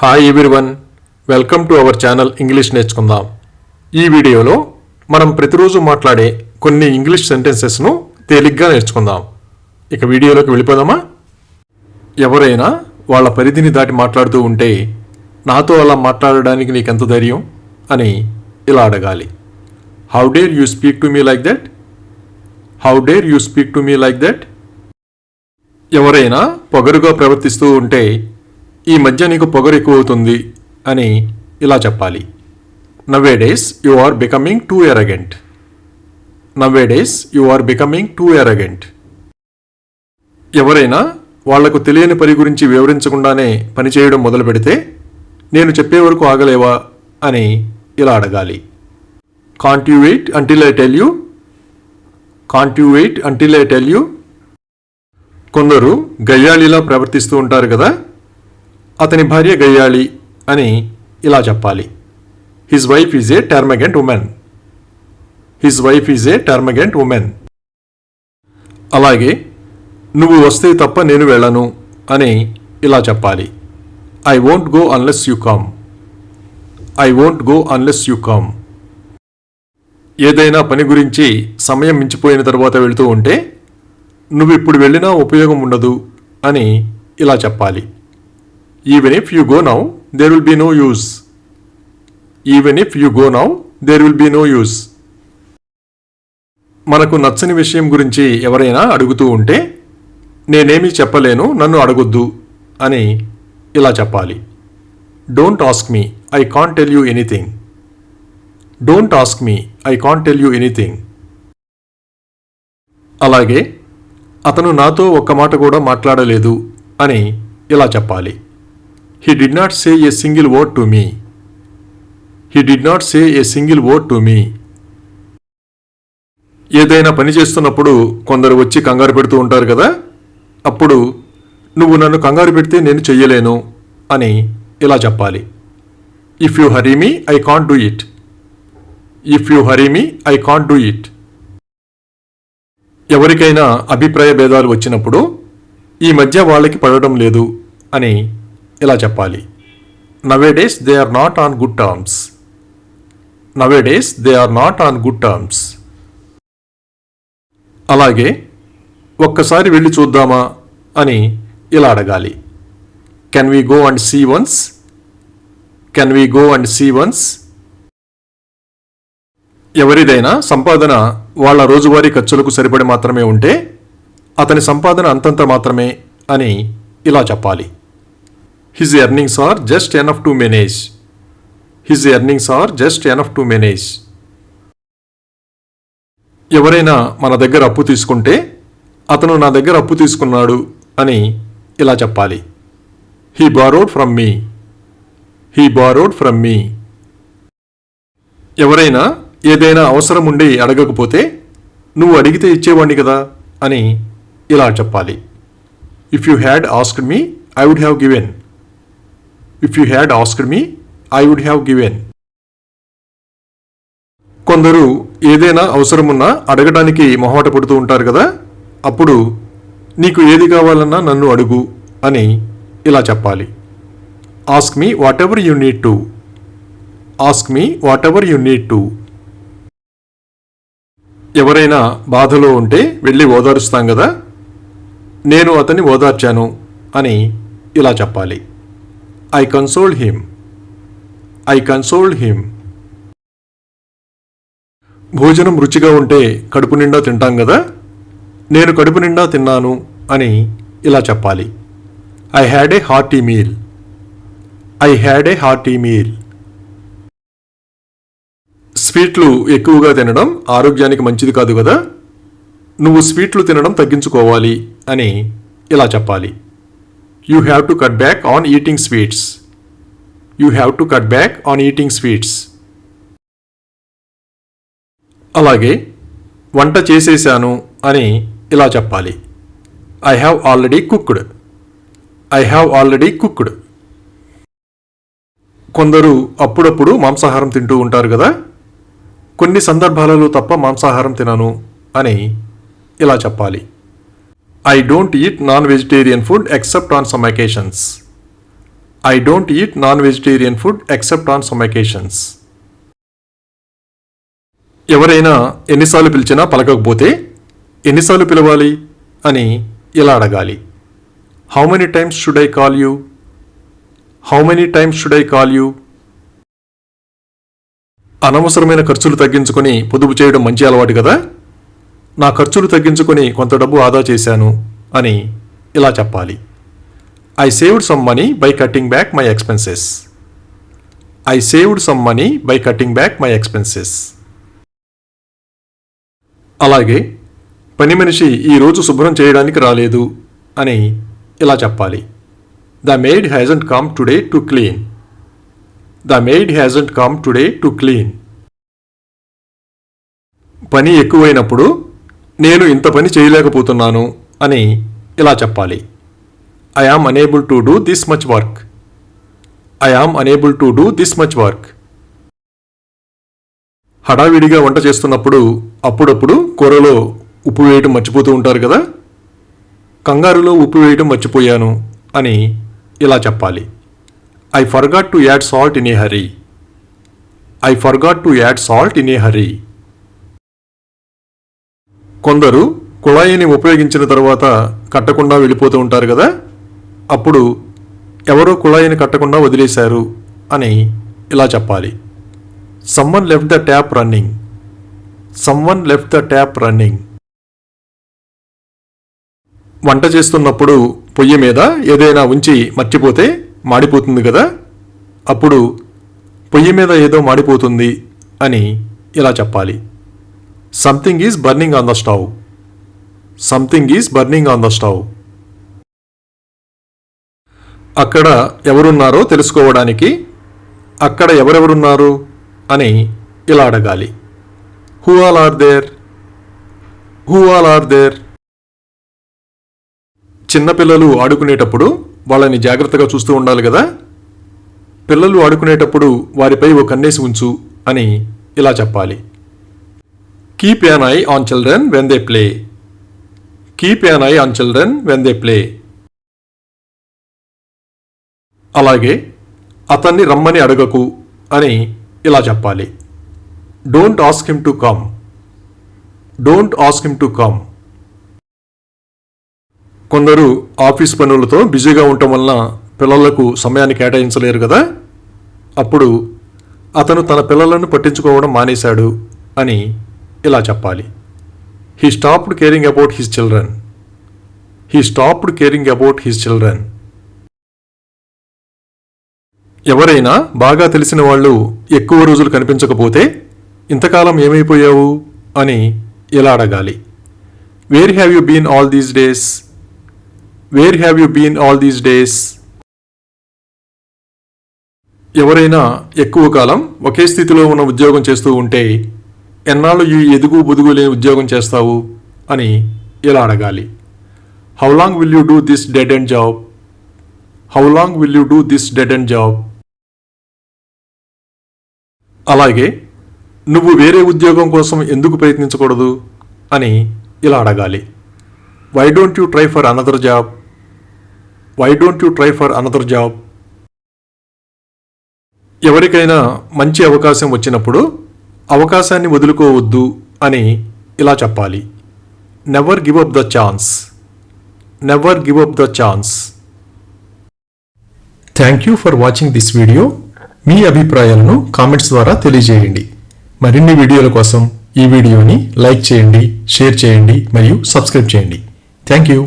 Hi everyone, welcome to our channel English నేర్చుకుందాం. ఈ వీడియోలో మనం ప్రతిరోజు మాట్లాడే కొన్ని ఇంగ్లీష్ సెంటెన్సెస్ను తేలిగ్గా నేర్చుకుందాం. ఇక వీడియోలోకి వెళ్ళిపోదామా? ఎవరైనా వాళ్ళ పరిధిని దాటి మాట్లాడుతూ ఉంటే నాతో అలా మాట్లాడడానికి నీకెంత ధైర్యం అని ఇలా అడగాలి. How dare you speak to me like that? How dare you speak to me like that? ఎవరైనా పొగరుగా ప్రవర్తిస్తూ ఉంటే ఈ మధ్య నీకు పొగరు ఎక్కువ అవుతుంది అని ఇలా చెప్పాలి. Nowadays you are becoming too arrogant. Nowadays you are becoming too arrogant. ఎవరైనా వాళ్లకు తెలియని పని గురించి వివరించకుండానే పని చేయడం మొదలు పెడితే నేను చెప్పే వరకు ఆగలేవా అని ఇలా అడగాలి. Can't you wait until I tell you? Can't you wait until I tell you? కొందరు గయ్యాళిలా ప్రవర్తిస్తూ ఉంటారు కదా, అతని భార్య గయ్యాళి అని ఇలా చెప్పాలి. His wife is a termagant woman. His wife is a termagant woman. అలాగే నువ్వు వస్తే తప్ప నేను వెళ్ళను అని ఇలా చెప్పాలి. I won't go unless you come. I won't go unless you come. ఏదైనా పని గురించి సమయం మించిపోయిన తర్వాత వెళుతూ ఉంటే నువ్వు ఇప్పుడు వెళ్ళినా ఉపయోగం ఉండదు అని ఇలా చెప్పాలి. Even if you go now there will be no use. Even if you go now there will be no use. మనకు నచ్చని విషయం గురించి ఎవరైనా అడుగుతూ ఉంటే నేనేమీ చెప్పలేను, నన్ను అడగొద్దు అని ఇలా చెప్పాలి. Don't ask me, I can't tell you anything. Don't ask me, I can't tell you anything. అలాగే అతను నాతో ఒక్క మాట కూడా మాట్లాడలేదు అని ఇలా చెప్పాలి. He did not say a single word to me. He did not say a single word to me. ఏదైనా పని చేస్తున్నప్పుడు కొందరు వచ్చి కంగారు పెడుతూ ఉంటారు కదా, అప్పుడు నువ్వు నన్ను కంగారు పెడితే నేను చెయ్యలేను అని ఇలా చెప్పాలి. If you hurry me I can't do it. If you hurry me I can't do it. ఎవరికైనా అభిప్రాయ భేదాలు వచ్చినప్పుడు ఈ మధ్య వాళ్ళకి పడడం లేదు అని ఇలా చెప్పాలి. Nowadays they are not on good terms. Nowadays they are not on good terms. అలాగే ఒక్కసారి వెళ్ళి చూద్దామా అని ఇలా అడగాలి. Can we go and see once? Can we go and see once? ఎవరిదైనా సంపాదన వాళ్ళ రోజువారీ ఖర్చులకు సరిపడి మాత్రమే ఉంటే అతని సంపాదన అంతంత మాత్రమే అని ఇలా చెప్పాలి. His earnings are just enough to manage. His earnings are just enough to manage. ఎవరైనా మన దగ్గర అప్పు తీసుకుంటే అతను నా దగ్గర అప్పు తీసుకున్నాడు అని ఇలా చెప్పాలి. He borrowed from me. He borrowed from me. ఎవరైనా ఏదైనా అవసరం ఉండి అడగకపోతే నువ్వు అడిగితే ఇచ్చేవాడిని కదా అని ఇలా చెప్పాలి. If you had asked me, I would have given. If you had asked me, I would have given. కొందరు ఏదైనా అవసరమున్నా అడగడానికి మొహమాట పడుతూ ఉంటారు కదా, అప్పుడు నీకు ఏది కావాలన్నా నన్ను అడుగు అని ఇలా చెప్పాలి. Ask me what ever you need to. Ask me what ever you need to. ఎవరైనా బాధలో ఉంటే వెళ్ళి ఓదారుస్తాం కదా, నేను అతన్ని ఓదార్చాను అని ఇలా చెప్పాలి. I consoled him. I consoled him. భోజనం రుచిగా ఉంటే కడుపు నిండా తింటాం కదా, నేను కడుపు నిండా తిన్నాను అని ఇలా చెప్పాలి. I had a hearty meal. I had a hearty meal. స్వీట్లు ఎక్కువగా తినడం ఆరోగ్యానికి మంచిది కాదు కదా, నువ్వు స్వీట్లు తినడం తగ్గించుకోవాలి అని ఇలా చెప్పాలి. You have to cut back on eating sweets. You have to cut back on eating sweets. అలాగే వంట చేసేసాను అని ఇలా చెప్పాలి. I have already cooked. I have already cooked. కొందరు అప్పుడప్పుడు మాంసాహారం తింటూ ఉంటారు కదా, కొన్ని సందర్భాలలో తప్ప మాంసాహారం తినను అని ఇలా చెప్పాలి. I don't eat non-vegetarian food except on some occasions. I don't eat non-vegetarian food except on some occasions. ఎవరైనా ఎన్నిసార్లు పిలిచినా పలకకపోతే ఎన్నిసార్లు పిలవాలి అని ఇలా అడగాలి. How many times should I call you? How many times should I call you? అనవసరమైన ఖర్చులు తగ్గించుకొని పొదుపు చేయడం మంచి అలవాటు కదా. నా ఖర్చులు తగ్గించుకొని కొంత డబ్బు ఆదా చేశాను అని ఇలా చెప్పాలి. I saved some money by cutting back my expenses. I saved some money by cutting back my expenses. అలాగే పని మనిషి ఈరోజు శుభ్రం చేయడానికి రాలేదు అని ఇలా చెప్పాలి. The maid hasn't come today to clean. The maid hasn't come today to clean. పని ఎక్కువైనప్పుడు నేను ఇంత పని చేయలేకపోతున్నాను అని ఇలా చెప్పాలి. I am unable to do this much work. I am unable to do this much work. హడావిడిగా వంట చేస్తున్నప్పుడు అప్పుడప్పుడు కూరలో ఉప్పు వేయటం మర్చిపోతూ ఉంటారు కదా. కంగారులో ఉప్పు వేయటం మర్చిపోయాను అని ఇలా చెప్పాలి. I forgot to add salt in a hurry. I forgot to add salt in a hurry. కొందరు కుళాయిని ఉపయోగించిన తర్వాత కట్టకుండా వెళ్ళిపోతూ ఉంటారు కదా. అప్పుడు ఎవరో కుళాయిని కట్టకుండా వదిలేశారు అని ఇలా చెప్పాలి. Someone left the tap running. Someone left the tap running. వంట చేస్తున్నప్పుడు పొయ్యి మీద ఏదైనా ఉంచి మర్చిపోతే మాడిపోతుంది కదా. అప్పుడు పొయ్యి మీద ఏదో మాడిపోతుంది అని ఇలా చెప్పాలి. Something is burning on the stove. Something is burning on the stove. అక్కడ ఎవరున్నారో తెలుసుకోవడానికి అక్కడ ఎవరెవరున్నారు అని ఇలా అడగాలి. Who all are there? Who all are there? చిన్నపిల్లలు ఆడుకునేటప్పుడు వాళ్ళని జాగ్రత్తగా చూస్తూ ఉండాలి కదా. పిల్లలు ఆడుకునేటప్పుడు వారిపై ఓ కన్నేసి ఉంచు అని ఇలా చెప్పాలి. Keep an eye on children when they play. Keep an eye on children when they play. అలాగే అతన్ని రమ్మని అడగకు అని ఇలా చెప్పాలి. Don't ask him to come. Don't ask him to come. కొందరు ఆఫీస్ పనులతో బిజీగా ఉండటం వలన పిల్లలకు సమయాన్ని కేటాయించలేరు కదా. అప్పుడు అతను తన పిల్లలను పట్టించుకోవడం మానేశాడు అని ఇలా చెప్పాలి. He stopped caring about his children. He stopped caring about his children. ఎవరైనా బాగా తెలిసిన వాళ్ళు ఎక్కువ రోజులు కనిపించకపోతే ఇంతకాలం ఏమైపోయావు అని ఇలా అడగాలి. Where have you been all these days? Where have you been all these days? ఎవరైనా ఎక్కువ కాలం ఒకే స్థితిలో ఉన్న ఉద్యోగం చేస్తూ ఉంటే ఎన్నాళ్ళు ఈ ఎదుగు బుదుగు లేని ఉద్యోగం చేస్తావు అని ఇలా అడగాలి. How long will you do this dead end job? How long will you do this dead end job? అలాగే నువ్వు వేరే ఉద్యోగం కోసం ఎందుకు ప్రయత్నించకూడదు అని ఇలా అడగాలి. Why don't you try for another job? Why don't you try for another job? ఎవరికైనా మంచి అవకాశం వచ్చినప్పుడు అవకాశాన్ని వదులుకోవద్దు అని ఇలా చెప్పాలి. Never give up the chance. Never give up the chance. Thank you for watching this video. మీ అభిప్రాయాలను కామెంట్స్ ద్వారా తెలియజేయండి. మరిన్ని వీడియోల కోసం ఈ వీడియోని లైక్ చేయండి, షేర్ చేయండి మరియు సబ్స్క్రైబ్ చేయండి. Thank you.